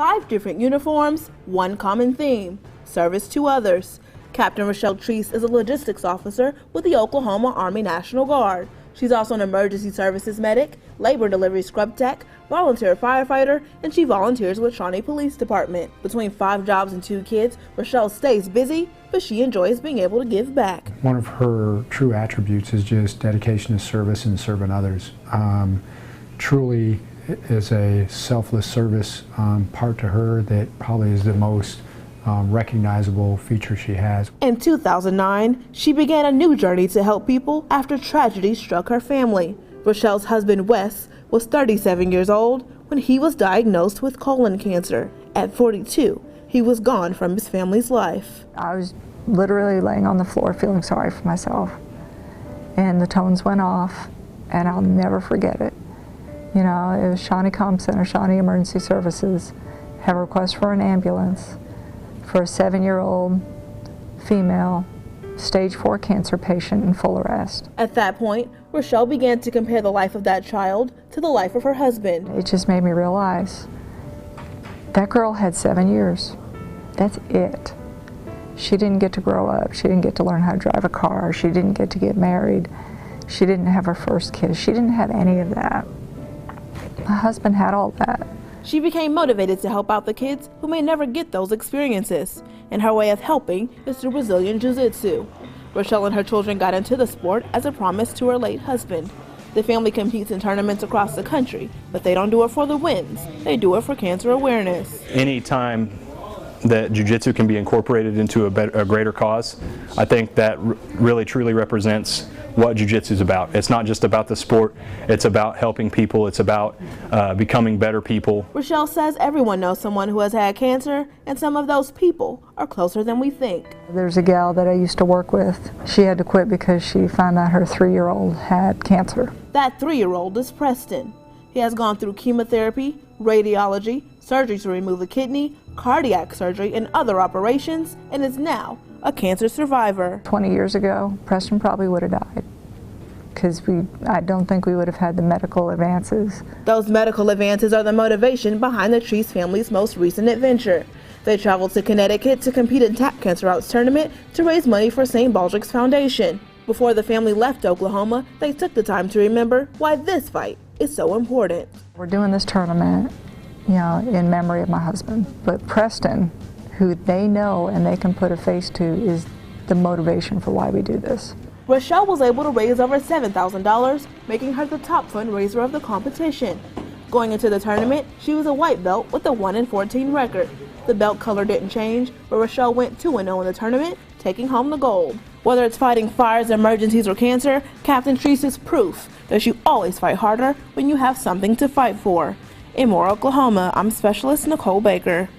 5 different uniforms, one common theme: service to others. Captain Richelle Treece is a logistics officer with the Oklahoma Army National Guard. She's also an emergency services medic, labor delivery scrub tech, volunteer firefighter, and she volunteers with Shawnee Police Department. Between 5 jobs and 2 kids, Richelle stays busy, but she enjoys being able to give back. One of her true attributes is just dedication to service and serving others. Truly is a selfless service part to her that probably is the most recognizable feature she has. In 2009, she began a new journey to help people after tragedy struck her family. Richelle's husband, Wes, was 37 years old when he was diagnosed with colon cancer. At 42, he was gone from his family's life. I was literally laying on the floor feeling sorry for myself, and the tones went off, and I'll never forget it. You know, it was Shawnee Comm Center, Shawnee Emergency Services, have a request for an ambulance for a 7-year-old female stage 4 cancer patient in full arrest. At that point, Richelle began to compare the life of that child to the life of her husband. It just made me realize that girl had 7 years. That's it. She didn't get to grow up. She didn't get to learn how to drive a car. She didn't get to get married. She didn't have her first kiss. She didn't have any of that. My husband had all that. She became motivated to help out the kids who may never get those experiences, and her way of helping is through Brazilian Jiu-Jitsu. Richelle and her children got into the sport as a promise to her late husband. The family competes in tournaments across the country, but they don't do it for the wins. They do it for cancer awareness. Anytime that Jiu-Jitsu can be incorporated into a greater cause, I think that really truly represents what Jiu-Jitsu is about. It's not just about the sport, it's about helping people, it's about becoming better people. Richelle says everyone knows someone who has had cancer, and some of those people are closer than we think. There's a gal that I used to work with. She had to quit because she found out her 3-year-old had cancer. That 3-year-old is Preston. He has gone through chemotherapy, radiology, surgery to remove a kidney, cardiac surgery, and other operations, and is now a cancer survivor. 20 years ago, Preston probably would have died because I don't think we would have had the medical advances. Those medical advances are the motivation behind the Treece family's most recent adventure. They traveled to Connecticut to compete in Tap Cancer Out's tournament to raise money for St. Baldrick's Foundation. Before the family left Oklahoma, they took the time to remember why this fight is so important. We're doing this tournament, you know, in memory of my husband, but Preston, who they know and they can put a face to, is the motivation for why we do this. Richelle was able to raise over $7,000, making her the top fundraiser of the competition. Going into the tournament, she was a white belt with a 1-14 record. The belt color didn't change, but Richelle went 2-0 in the tournament, taking home the gold. Whether it's fighting fires, emergencies, or cancer, Captain Treece is proof that you always fight harder when you have something to fight for. In Moore, Oklahoma, I'm Specialist Nicole Baker.